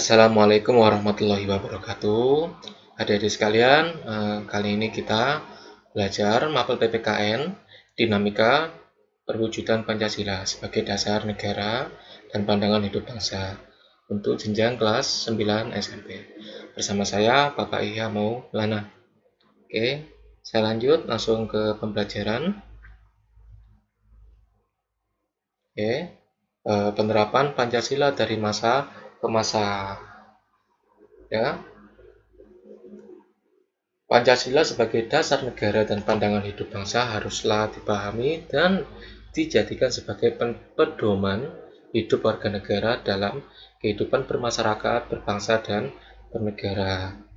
Assalamualaikum warahmatullahi wabarakatuh. Adik-adik sekalian, kali ini kita belajar mapel PPKN Dinamika Perwujudan Pancasila sebagai Dasar Negara dan Pandangan Hidup Bangsa untuk jenjang kelas 9 SMP. Bersama saya Bapak Ihya Maulana. Oke, saya lanjut langsung ke pembelajaran. Oke, penerapan Pancasila dari masa ke masa. Ya, Pancasila sebagai dasar negara dan pandangan hidup bangsa haruslah dipahami dan dijadikan sebagai pedoman hidup warga negara dalam kehidupan bermasyarakat, berbangsa, dan bernegara.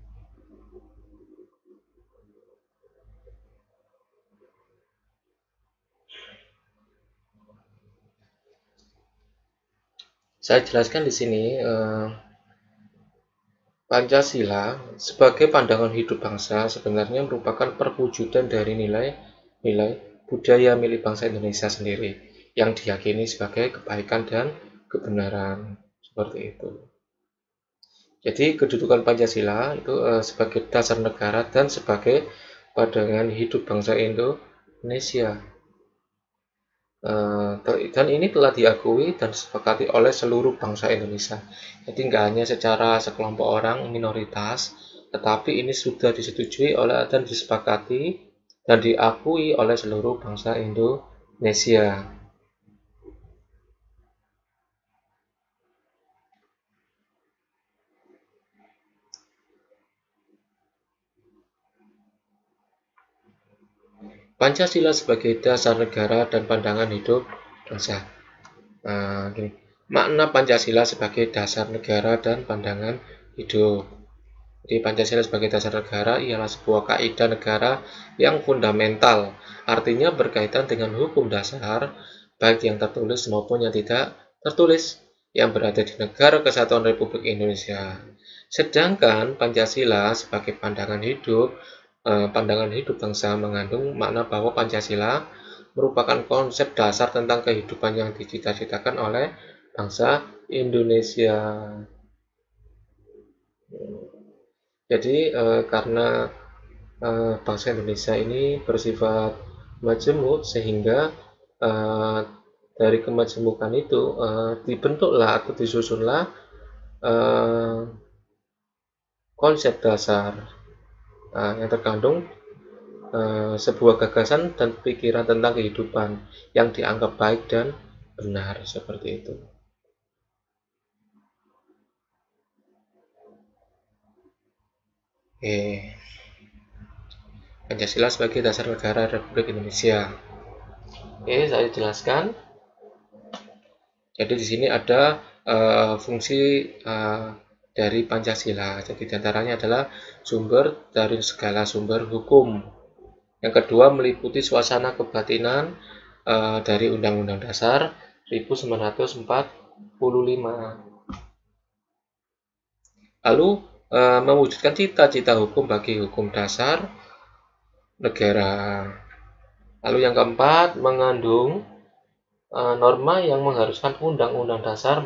Saya jelaskan di sini, Pancasila sebagai pandangan hidup bangsa sebenarnya merupakan perwujudan dari nilai-nilai budaya milik bangsa Indonesia sendiri yang diyakini sebagai kebaikan dan kebenaran, seperti itu. Jadi kedudukan Pancasila itu sebagai dasar negara dan sebagai pandangan hidup bangsa Indonesia. Dan ini telah diakui dan disepakati oleh seluruh bangsa Indonesia. Jadi nggak hanya secara sekelompok orang minoritas, tetapi ini sudah disetujui oleh dan disepakati dan diakui oleh seluruh bangsa Indonesia. Pancasila sebagai dasar negara dan pandangan hidup bangsa. Gini. Makna Pancasila sebagai dasar negara dan pandangan hidup. Jadi Pancasila sebagai dasar negara ialah sebuah kaidah negara yang fundamental, artinya berkaitan dengan hukum dasar, baik yang tertulis maupun yang tidak tertulis, yang berada di Negara Kesatuan Republik Indonesia. Sedangkan Pancasila sebagai pandangan hidup bangsa mengandung makna bahwa Pancasila merupakan konsep dasar tentang kehidupan yang dicita-citakan oleh bangsa Indonesia. Jadi karena bangsa Indonesia ini bersifat majemuk sehingga dari kemajemukan itu dibentuklah atau disusunlah konsep dasar yang terkandung sebuah gagasan dan pikiran tentang kehidupan yang dianggap baik dan benar, seperti itu. Oke. Pancasila sebagai dasar negara Republik Indonesia. Oke, saya jelaskan. Jadi di sini ada fungsi dari Pancasila. Jadi diantaranya adalah sumber dari segala sumber hukum. Yang kedua meliputi suasana kebatinan dari Undang-Undang Dasar 1945. Lalu mewujudkan cita-cita hukum bagi hukum dasar negara. Lalu yang keempat mengandung norma yang mengharuskan Undang-Undang Dasar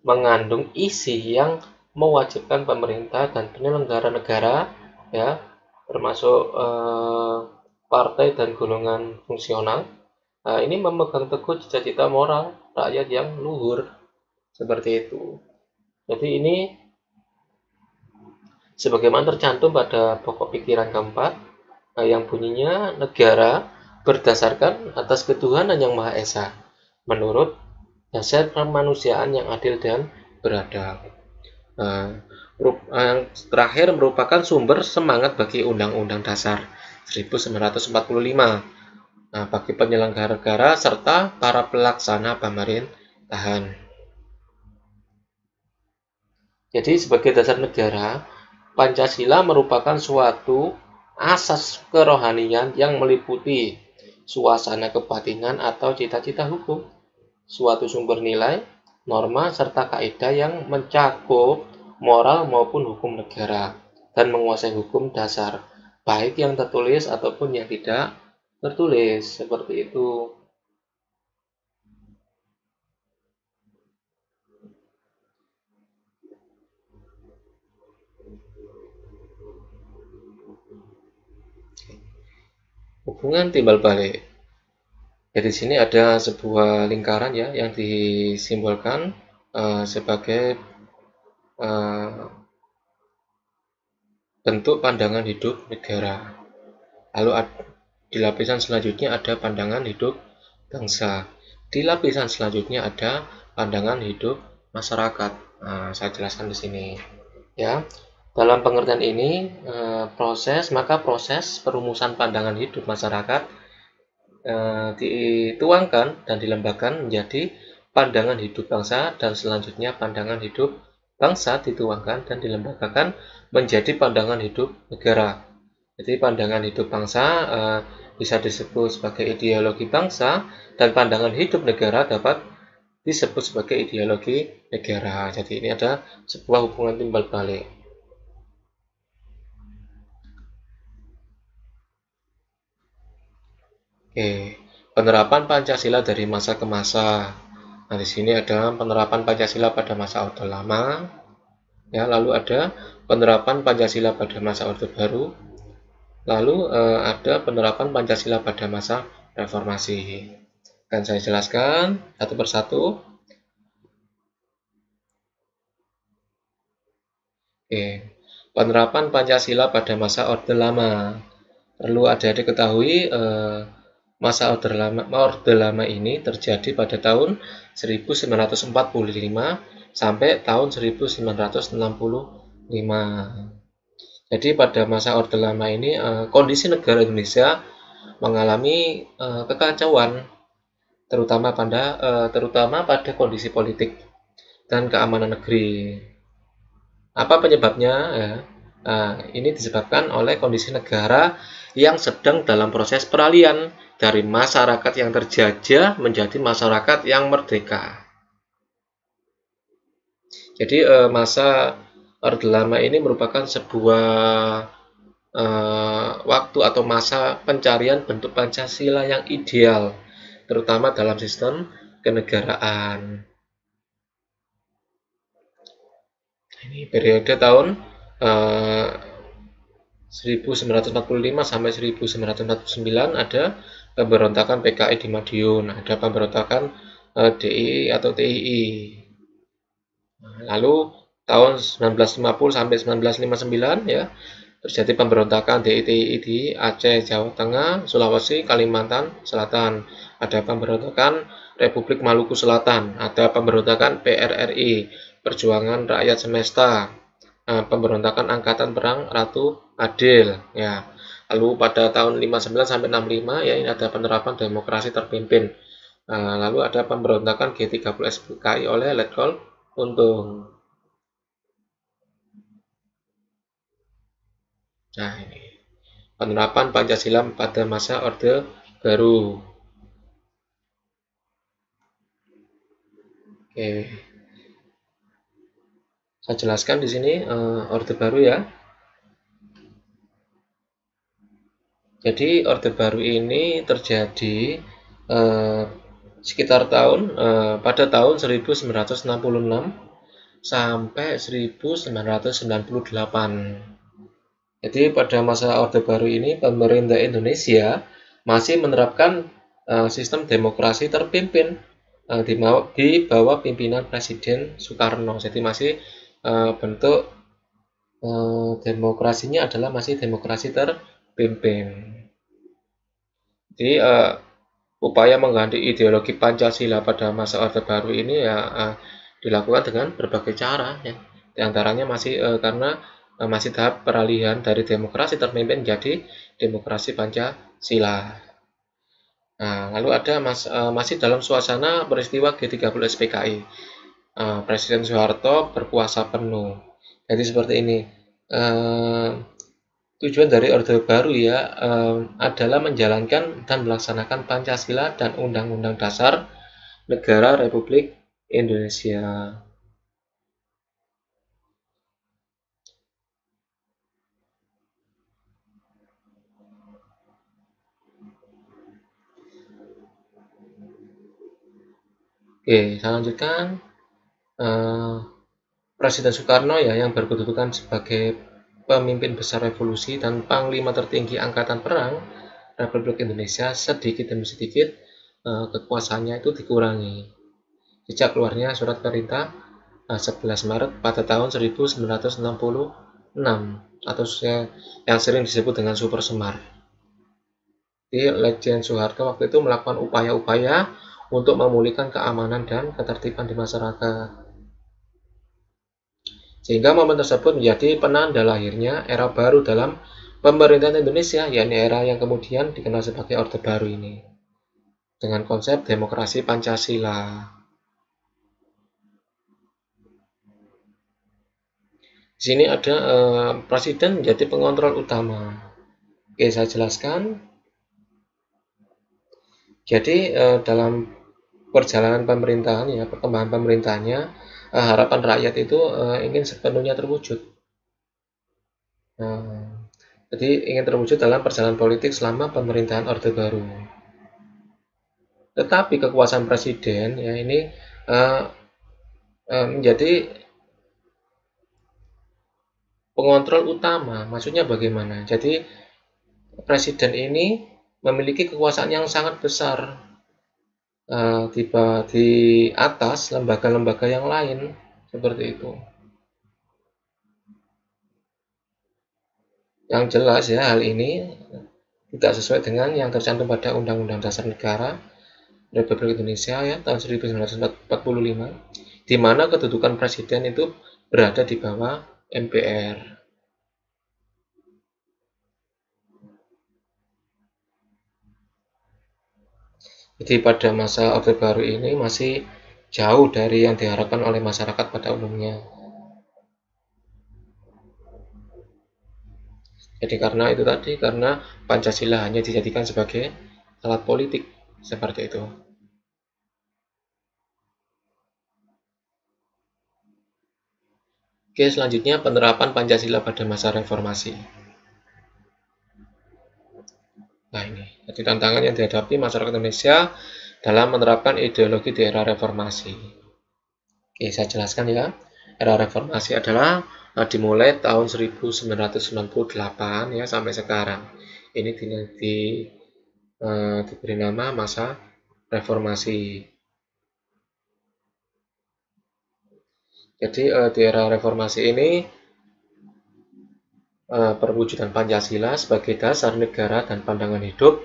mengandung isi yang mewajibkan pemerintah dan penyelenggara negara, ya, termasuk partai dan golongan fungsional, ini memegang teguh cita-cita moral rakyat yang luhur, seperti itu. Jadi ini sebagaimana tercantum pada pokok pikiran keempat, yang bunyinya negara berdasarkan atas ketuhanan yang Maha Esa menurut dasar kemanusiaan yang adil dan beradab. Yang terakhir merupakan sumber semangat bagi Undang-Undang Dasar 1945 bagi penyelenggara negara serta para pelaksana pemerintahan. Jadi sebagai dasar negara, Pancasila merupakan suatu asas kerohanian yang meliputi suasana kebatinan atau cita-cita hukum, suatu sumber nilai, norma, serta kaidah yang mencakup moral maupun hukum negara dan menguasai hukum dasar, baik yang tertulis ataupun yang tidak tertulis, seperti itu. Hubungan timbal balik. Jadi di sini ada sebuah lingkaran ya yang disimbolkan sebagai bentuk pandangan hidup negara. Lalu di lapisan selanjutnya ada pandangan hidup bangsa. Di lapisan selanjutnya ada pandangan hidup masyarakat. Nah, saya jelaskan di sini. Ya, dalam pengertian ini proses perumusan pandangan hidup masyarakat dituangkan dan dilembagakan menjadi pandangan hidup bangsa, dan selanjutnya pandangan hidup bangsa dituangkan dan dilembagakan menjadi pandangan hidup negara. Jadi pandangan hidup bangsa bisa disebut sebagai ideologi bangsa, dan pandangan hidup negara dapat disebut sebagai ideologi negara. Jadi ini ada sebuah hubungan timbal balik. Oke, penerapan Pancasila dari masa ke masa. Nah, di sini ada penerapan Pancasila pada masa Orde Lama, ya, lalu ada penerapan Pancasila pada masa Orde Baru, lalu ada penerapan Pancasila pada masa Reformasi. Akan saya jelaskan satu persatu. Oke, penerapan Pancasila pada masa Orde Lama. Perlu adik-adik ketahui masa Orde Lama ini terjadi pada tahun 1945 sampai tahun 1965. Jadi pada masa Orde Lama ini kondisi negara Indonesia mengalami kekacauan, terutama pada kondisi politik dan keamanan negeri. Apa penyebabnya? Ini disebabkan oleh kondisi negara yang sedang dalam proses peralihan dari masyarakat yang terjajah menjadi masyarakat yang merdeka. Jadi masa Orde Lama ini merupakan sebuah waktu atau masa pencarian bentuk Pancasila yang ideal, terutama dalam sistem kenegaraan. Ini periode tahun 1945 sampai 1949 ada pemberontakan PKI di Madiun, ada pemberontakan DII atau TII. Lalu tahun 1950 sampai 1959 ya terjadi pemberontakan DII di Aceh, Jawa Tengah, Sulawesi, Kalimantan Selatan. Ada pemberontakan Republik Maluku Selatan, ada pemberontakan PRRI, Perjuangan Rakyat Semesta, pemberontakan Angkatan Perang Ratu Adil, ya. Lalu pada tahun 59 sampai 65 ya ini ada penerapan demokrasi terpimpin. Lalu ada pemberontakan G30 SPKI oleh Letkol Untung. Nah, ini penerapan Pancasila pada masa Orde Baru. Oke. Saya jelaskan di sini Orde Baru ya. Jadi Orde Baru ini terjadi sekitar pada tahun 1966 sampai 1998. Jadi pada masa Orde Baru ini pemerintah Indonesia masih menerapkan sistem demokrasi terpimpin di bawah pimpinan Presiden Soekarno. Jadi masih bentuk demokrasinya adalah masih demokrasi terpimpin. Jadi upaya mengganti ideologi Pancasila pada masa Orde Baru ini ya dilakukan dengan berbagai cara ya. Di antaranya masih karena masih tahap peralihan dari demokrasi terpimpin menjadi demokrasi Pancasila. Nah, lalu ada masih dalam suasana peristiwa G30 SPKI. Presiden Soeharto berkuasa penuh. Jadi seperti ini. Tujuan dari Orde Baru ya adalah menjalankan dan melaksanakan Pancasila dan Undang-Undang Dasar Negara Republik Indonesia. Oke, saya lanjutkan. Presiden Soekarno ya yang berkedudukan sebagai pemimpin besar revolusi dan panglima tertinggi angkatan perang Republik Indonesia sedikit demi sedikit kekuasaannya itu dikurangi. Sejak keluarnya surat perintah 11 Maret pada tahun 1966 atau yang sering disebut dengan Super Semar. Jadi Lejen Soeharto waktu itu melakukan upaya-upaya untuk memulihkan keamanan dan ketertiban di masyarakat. Sehingga momen tersebut menjadi penanda lahirnya era baru dalam pemerintahan Indonesia, yakni era yang kemudian dikenal sebagai Orde Baru ini, dengan konsep demokrasi Pancasila. Di sini ada presiden menjadi pengontrol utama. Oke, saya jelaskan. Jadi dalam perjalanan pemerintahan ya, perkembangan pemerintahannya, harapan rakyat itu ingin sepenuhnya terwujud. Jadi ingin terwujud dalam perjalanan politik selama pemerintahan Orde Baru. Tetapi kekuasaan presiden ya ini menjadi pengontrol utama. Maksudnya bagaimana? Jadi presiden ini memiliki kekuasaan yang sangat besar di atas lembaga-lembaga yang lain, seperti itu. Yang jelas ya, hal ini tidak sesuai dengan yang tercantum pada Undang-Undang Dasar Negara Republik Indonesia ya tahun 1945, di mana kedudukan presiden itu berada di bawah MPR. Jadi pada masa Orde Baru ini masih jauh dari yang diharapkan oleh masyarakat pada umumnya. Jadi karena itu tadi, karena Pancasila hanya dijadikan sebagai alat politik, seperti itu. Oke, selanjutnya penerapan Pancasila pada masa reformasi. Nah ini, jadi tantangan yang dihadapi masyarakat Indonesia dalam menerapkan ideologi di era reformasi. Oke, saya jelaskan ya. Era reformasi adalah dimulai tahun 1998 ya sampai sekarang. Ini diberi nama masa reformasi. Jadi di era reformasi ini perwujudan Pancasila sebagai dasar negara dan pandangan hidup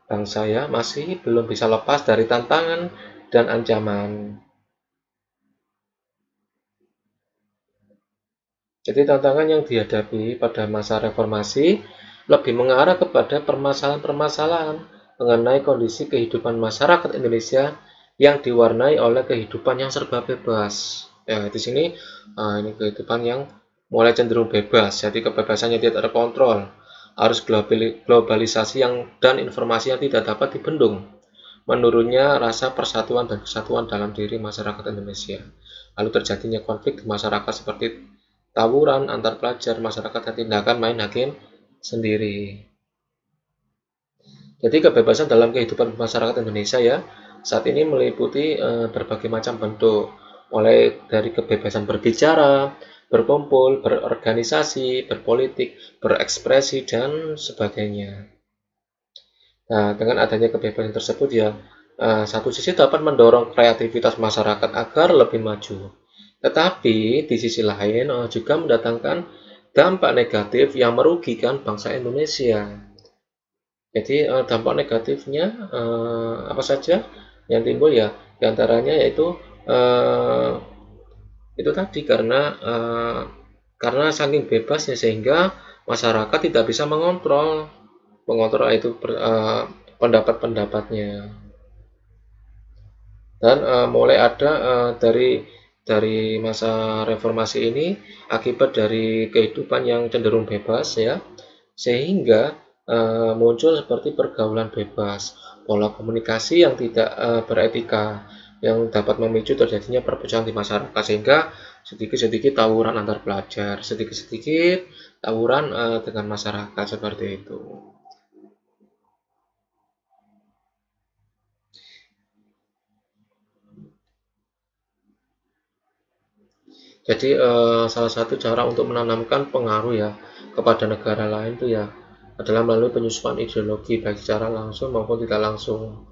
bangsa ya masih belum bisa lepas dari tantangan dan ancaman. Jadi tantangan yang dihadapi pada masa reformasi lebih mengarah kepada permasalahan-permasalahan mengenai kondisi kehidupan masyarakat Indonesia yang diwarnai oleh kehidupan yang serba bebas. Ya, di sini ini kehidupan yang mulai cenderung bebas, jadi kebebasannya tidak terkontrol, arus globalisasi dan informasi yang tidak dapat dibendung, menurunnya rasa persatuan dan kesatuan dalam diri masyarakat Indonesia, lalu terjadinya konflik di masyarakat seperti tawuran antar pelajar, masyarakat, dan tindakan main hakim sendiri. Jadi kebebasan dalam kehidupan masyarakat Indonesia ya saat ini meliputi berbagai macam bentuk, mulai dari kebebasan berbicara, berkumpul, berorganisasi, berpolitik, berekspresi, dan sebagainya. Nah, dengan adanya kebebasan tersebut ya, satu sisi dapat mendorong kreativitas masyarakat agar lebih maju. Tetapi di sisi lain juga mendatangkan dampak negatif yang merugikan bangsa Indonesia. Jadi dampak negatifnya apa saja yang timbul ya, diantaranya yaitu itu tadi karena saking bebasnya sehingga masyarakat tidak bisa mengontrol itu pendapat-pendapatnya, dan mulai ada dari masa reformasi ini akibat dari kehidupan yang cenderung bebas ya, sehingga muncul seperti pergaulan bebas, pola komunikasi yang tidak beretika, yang dapat memicu terjadinya perpecahan di masyarakat, sehingga sedikit-sedikit tawuran antar pelajar, sedikit-sedikit tawuran dengan masyarakat, seperti itu. Jadi salah satu cara untuk menanamkan pengaruh ya kepada negara lain itu ya adalah melalui penyusupan ideologi baik secara langsung maupun tidak langsung.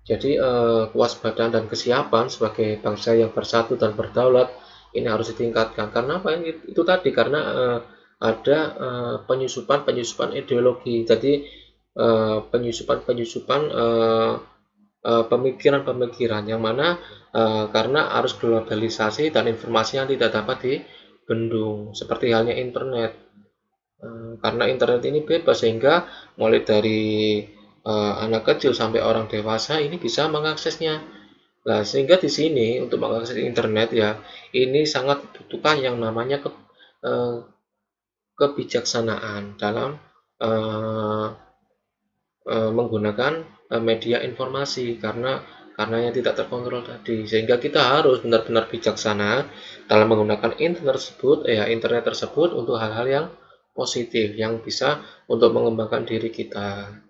Jadi kewaspadaan dan kesiapan sebagai bangsa yang bersatu dan berdaulat ini harus ditingkatkan. Karena apa? Itu tadi karena ada penyusupan ideologi. Jadi penyusupan pemikiran-pemikiran yang mana karena arus globalisasi dan informasi yang tidak dapat dibendung, seperti halnya internet. Karena internet ini bebas sehingga mulai dari anak kecil sampai orang dewasa ini bisa mengaksesnya. Nah, sehingga di sini untuk mengakses internet ya ini sangat dibutuhkan yang namanya kebijaksanaan dalam menggunakan media informasi karena yang tidak terkontrol tadi, sehingga kita harus benar-benar bijaksana dalam menggunakan internet tersebut untuk hal-hal yang positif yang bisa untuk mengembangkan diri kita.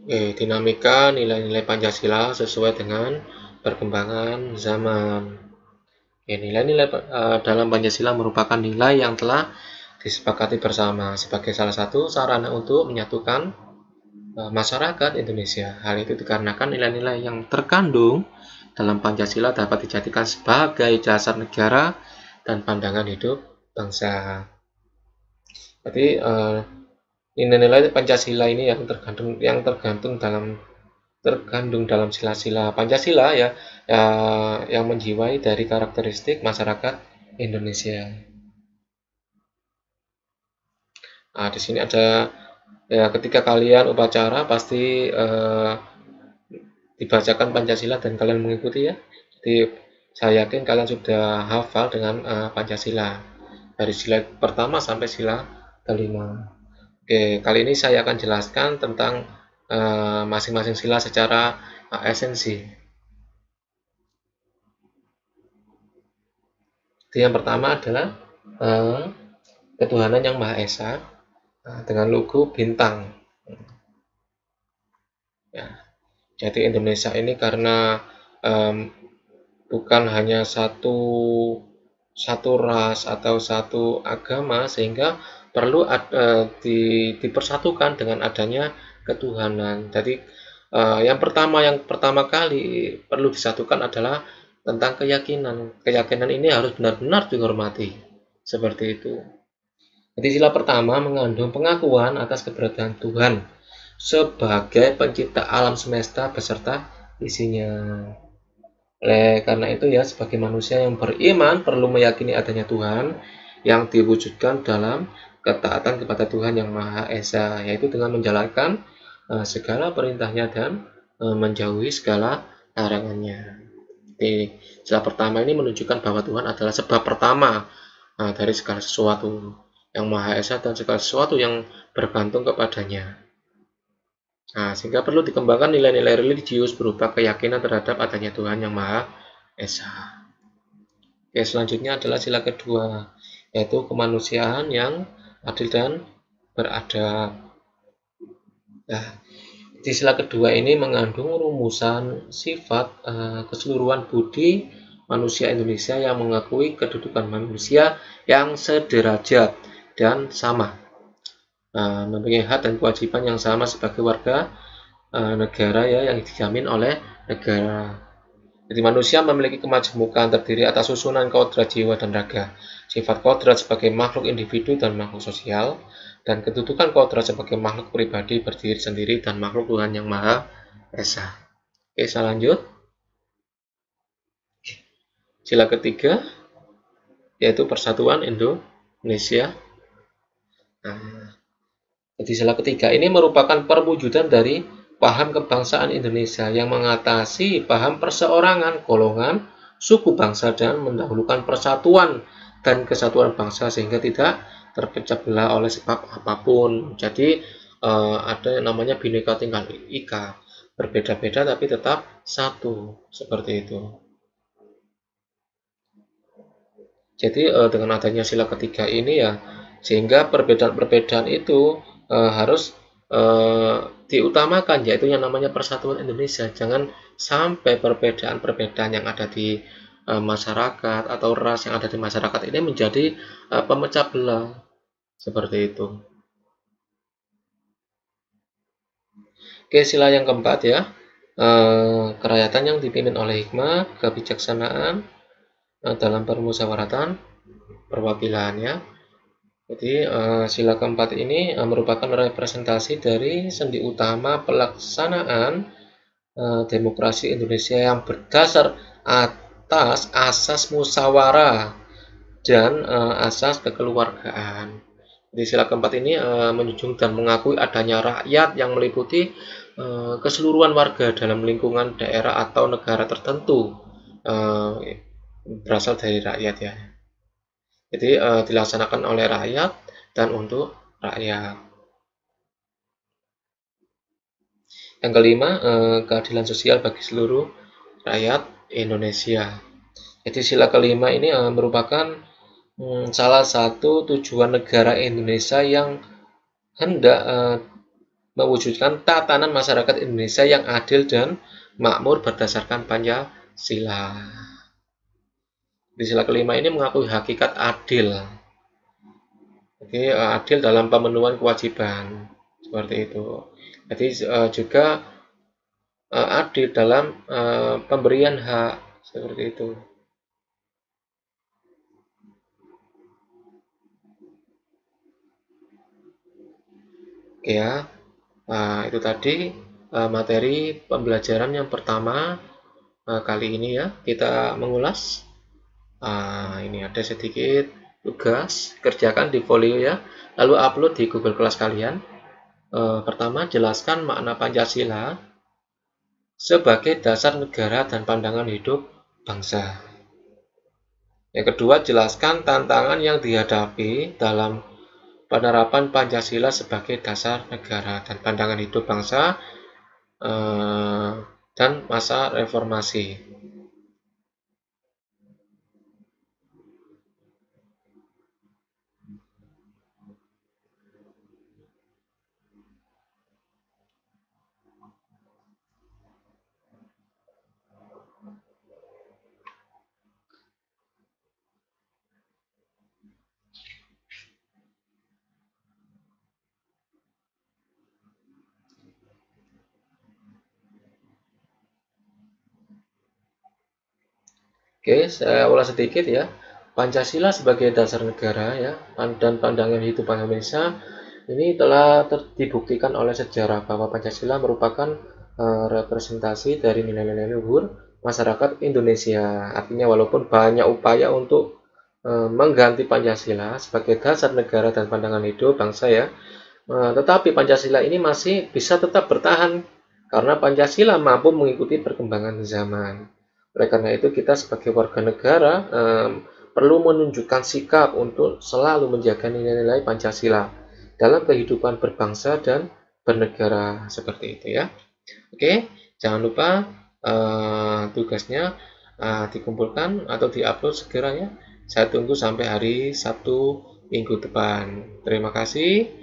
Dinamika nilai-nilai Pancasila sesuai dengan perkembangan zaman. Nilai-nilai dalam Pancasila merupakan nilai yang telah disepakati bersama sebagai salah satu sarana untuk menyatukan masyarakat Indonesia. Hal itu dikarenakan nilai-nilai yang terkandung dalam Pancasila dapat dijadikan sebagai dasar negara dan pandangan hidup bangsa. Jadi nilai-nilai Pancasila ini yang terkandung dalam sila-sila Pancasila ya, yang menjiwai dari karakteristik masyarakat Indonesia. Nah, di sini ada ya, ketika kalian upacara pasti dibacakan Pancasila dan kalian mengikuti ya. Jadi saya yakin kalian sudah hafal dengan Pancasila dari sila pertama sampai sila kelima. Oke, kali ini saya akan jelaskan tentang masing-masing sila secara esensi. Jadi yang pertama adalah ketuhanan yang Maha Esa dengan logo bintang. Ya, jadi Indonesia ini karena bukan hanya satu ras atau satu agama, sehingga perlu dipersatukan dengan adanya ketuhanan. Jadi yang pertama kali perlu disatukan adalah tentang keyakinan. Keyakinan ini harus benar-benar dihormati. Seperti itu. Jadi sila pertama mengandung pengakuan atas keberadaan Tuhan sebagai pencipta alam semesta beserta isinya. Karena itu ya, sebagai manusia yang beriman perlu meyakini adanya Tuhan yang diwujudkan dalam ketaatan kepada Tuhan yang Maha Esa, yaitu dengan menjalankan segala perintahnya dan menjauhi segala larangannya. Jadi, sila pertama ini menunjukkan bahwa Tuhan adalah sebab pertama dari segala sesuatu yang Maha Esa dan segala sesuatu yang bergantung kepadanya. Nah, sehingga perlu dikembangkan nilai-nilai religius berupa keyakinan terhadap adanya Tuhan yang Maha Esa. Oke, selanjutnya adalah sila kedua, yaitu kemanusiaan yang adil dan beradab. Nah, di sila kedua ini mengandung rumusan sifat keseluruhan budi manusia Indonesia yang mengakui kedudukan manusia yang sederajat dan sama, mempunyai hak dan kewajiban yang sama sebagai warga negara ya, yang dijamin oleh negara. Jadi manusia memiliki kemajemukan terdiri atas susunan kodrat jiwa dan raga. Sifat kodrat sebagai makhluk individu dan makhluk sosial, dan kedudukan kodrat sebagai makhluk pribadi berdiri sendiri dan makhluk Tuhan yang Maha Esa. Oke, saya lanjut. Sila ketiga yaitu persatuan Indonesia. Jadi sila ketiga ini merupakan perwujudan dari paham kebangsaan Indonesia yang mengatasi paham perseorangan, golongan, suku bangsa dan mendahulukan persatuan dan kesatuan bangsa sehingga tidak terpecah belah oleh sebab apapun. Jadi ada yang namanya Bhinneka Tunggal Ika, berbeda-beda tapi tetap satu, seperti itu. Jadi dengan adanya sila ketiga ini ya, sehingga perbedaan-perbedaan itu harus diutamakan, yaitu yang namanya persatuan Indonesia. Jangan sampai perbedaan-perbedaan yang ada di masyarakat atau ras yang ada di masyarakat ini menjadi pemecah belah seperti itu. Oke, sila yang keempat ya, kerakyatan yang dipimpin oleh hikmah, kebijaksanaan dalam permusyawaratan perwakilannya. Jadi sila keempat ini merupakan representasi dari sendi utama pelaksanaan demokrasi Indonesia yang berdasar atas asas musyawarah dan asas kekeluargaan. Di sila keempat ini menjunjung dan mengakui adanya rakyat yang meliputi keseluruhan warga dalam lingkungan daerah atau negara tertentu berasal dari rakyat ya. Jadi dilaksanakan oleh rakyat dan untuk rakyat. Yang kelima, keadilan sosial bagi seluruh rakyat Indonesia. Jadi sila kelima ini merupakan salah satu tujuan negara Indonesia yang hendak mewujudkan tatanan masyarakat Indonesia yang adil dan makmur berdasarkan Pancasila. Di sila kelima ini mengakui hakikat adil. Oke, adil dalam pemenuhan kewajiban seperti itu. Jadi juga adil dalam pemberian hak seperti itu. Oke ya, itu tadi materi pembelajaran yang pertama kali ini ya. Kita mengulas. Ini ada sedikit tugas, kerjakan di folio ya. Lalu upload di Google Class kalian. Pertama, jelaskan makna Pancasila sebagai dasar negara dan pandangan hidup bangsa. Yang kedua, jelaskan tantangan yang dihadapi dalam penerapan Pancasila sebagai dasar negara dan pandangan hidup bangsa dan masa reformasi. Oke, saya ulas sedikit ya. Pancasila sebagai dasar negara ya dan pandangan hidup bangsa Indonesia ini telah dibuktikan oleh sejarah bahwa Pancasila merupakan representasi dari nilai-nilai luhur masyarakat Indonesia. Artinya walaupun banyak upaya untuk mengganti Pancasila sebagai dasar negara dan pandangan hidup bangsa ya, tetapi Pancasila ini masih bisa tetap bertahan karena Pancasila mampu mengikuti perkembangan zaman. Oleh karena itu kita sebagai warga negara perlu menunjukkan sikap untuk selalu menjaga nilai-nilai Pancasila dalam kehidupan berbangsa dan bernegara seperti itu ya. Oke, jangan lupa tugasnya dikumpulkan atau diupload segera ya. Saya tunggu sampai hari Sabtu minggu depan. Terima kasih.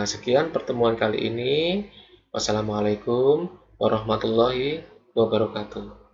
Sekian pertemuan kali ini. Wassalamualaikum warahmatullahi wabarakatuh.